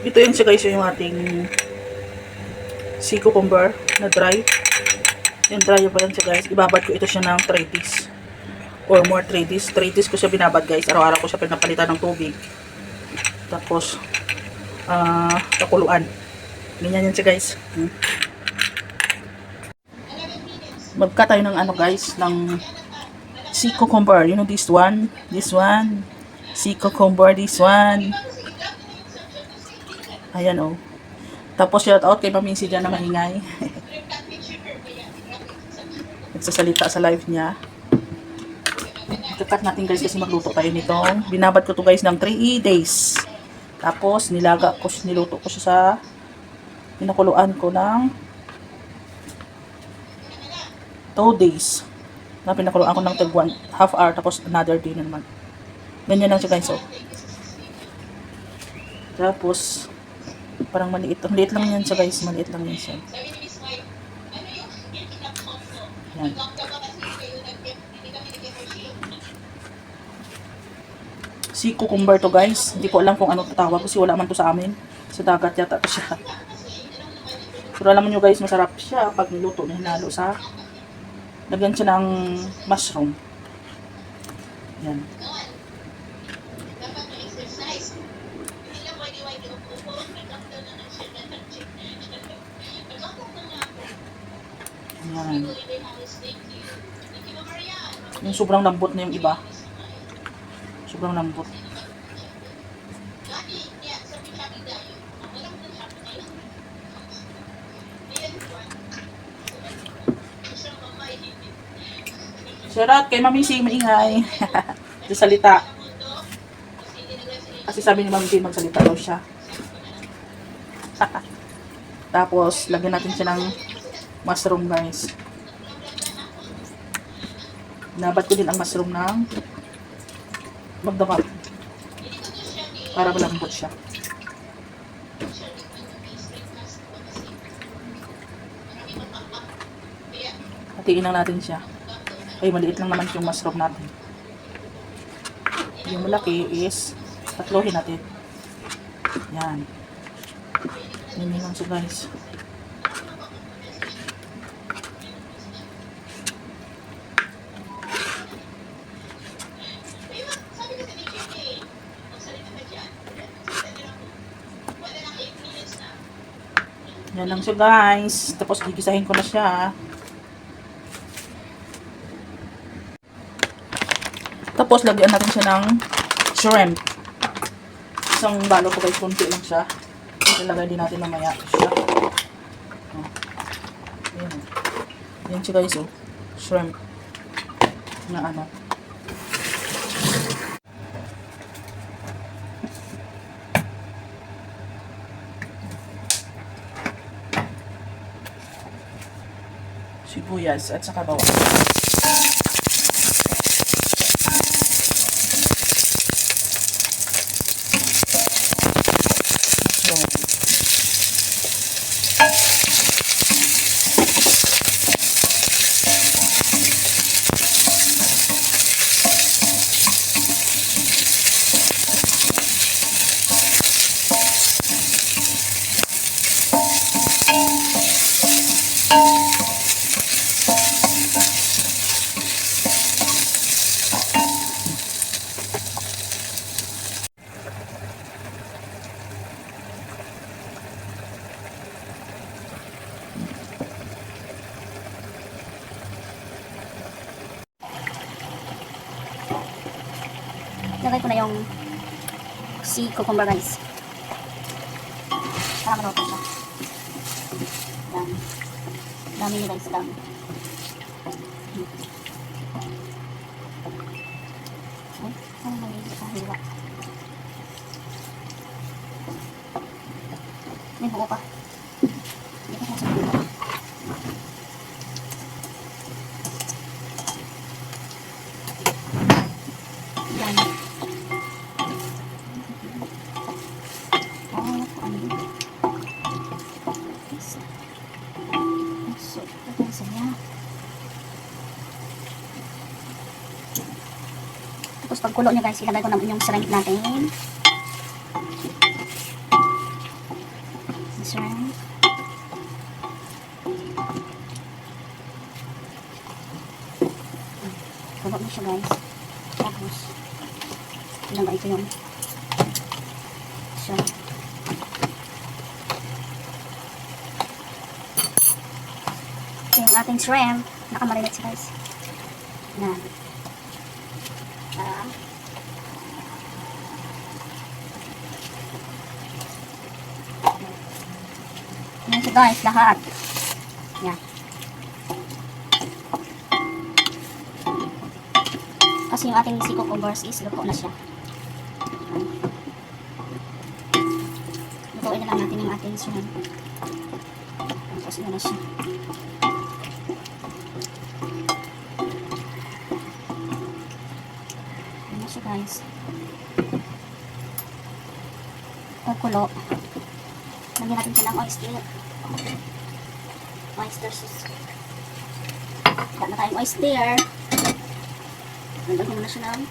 Ito yun siya guys, yung ating sea cucumber na dry. Yung dry pa yan siya guys. Ibabad ko ito siya ng 3 days. Or more 3 days. 3 days ko siya binabad guys. Araw-araw ko siya pinapalitan ng tubig. Tapos, pakuluan. Ganyan yan siya guys. Magka tayo ng ano guys, ng sea cucumber. You know this one? This one. Sea cucumber, this one. Ayan oh. Tapos shout out kay Mami si dyan na maingay. Nagsasalita sa live niya. Ikakat natin guys kasi magluto tayo nito. Binabad ko to guys ng 3 days. Tapos niluto ko siya sa pinakuluan ko ng 2 days. Na pinakuluan ko ng half hour tapos another day na naman. Ganyan lang siya guys oh. Tapos parang maliit lang yan siya guys. Maliit lang yan siya. Yan. Sea cucumber to guys. Hindi ko alam kung ano tawag kasi wala man to sa amin. Sa dagat yata to siya. Pero alam nyo guys, masarap siya pag niluto na hinalo sa lagyan siya ng mushroom. Yan. Yan. Yung sobrang lambot na yung iba. Sobrang lambot. Shoutout kay Mami si maingay. Sa salita. Kasi sabi ni Mami si magsalita daw siya. Tapos lagyan natin siya ng mushroom guys. Nabat ko din ang mushroom ng magdamag para malambot siya. Hatiin lang natin siya. Ay, maliit lang naman yung mushroom natin. Yung malaki is tatlohin natin. Yan. Yan lang siya guys. Yan lang siya guys. Tapos gigisahin ko na siya. Tapos lagyan natin siya ng shrimp. Isang balo ko guys, konti lang siya. Ilagay din natin mamaya siya. Ayan. Yan siya guys oh. Shrimp. Na ano. Sibuyas at saka bawang. Lagay ko na yung sea cucumber guys. Para maluto siya. Dami. Dami niya guys, dami. Ay, ano ba yung sa hiwa? May buo pa. Hindi ko sa hiwa. Dami. Tapos pagkulo niya guys, ilagay ko naman yung shrimp natin. shrimp. Kulo mo siya guys. Tapos, ilan ba ito yung siya. Ito yung ating shrimp. Nakamarinate siya guys. Yan. Yan siya guys, lahat. Yan. Kasi yung ating sea cucumbers is luto na siya. Lutuin na lang natin yung ating shrimp. Tapos yun na siya. Yun na siya guys. Kukulo. Lagyan natin siya ng oyster. Oyster sauce. Wala na tayong oyster. Lagyan ko muna siya ng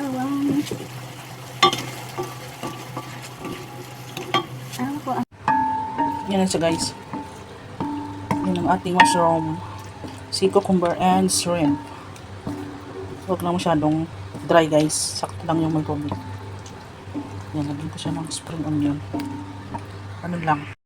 bawang. Ano po ang Yan na siya guys. Yan ang ating mushroom, sea cucumber and shrimp. Huwag lang masyadong dry guys. Sakto lang yung may tubig. Yan, lagyan ko siya ng spring onion. Ano lang.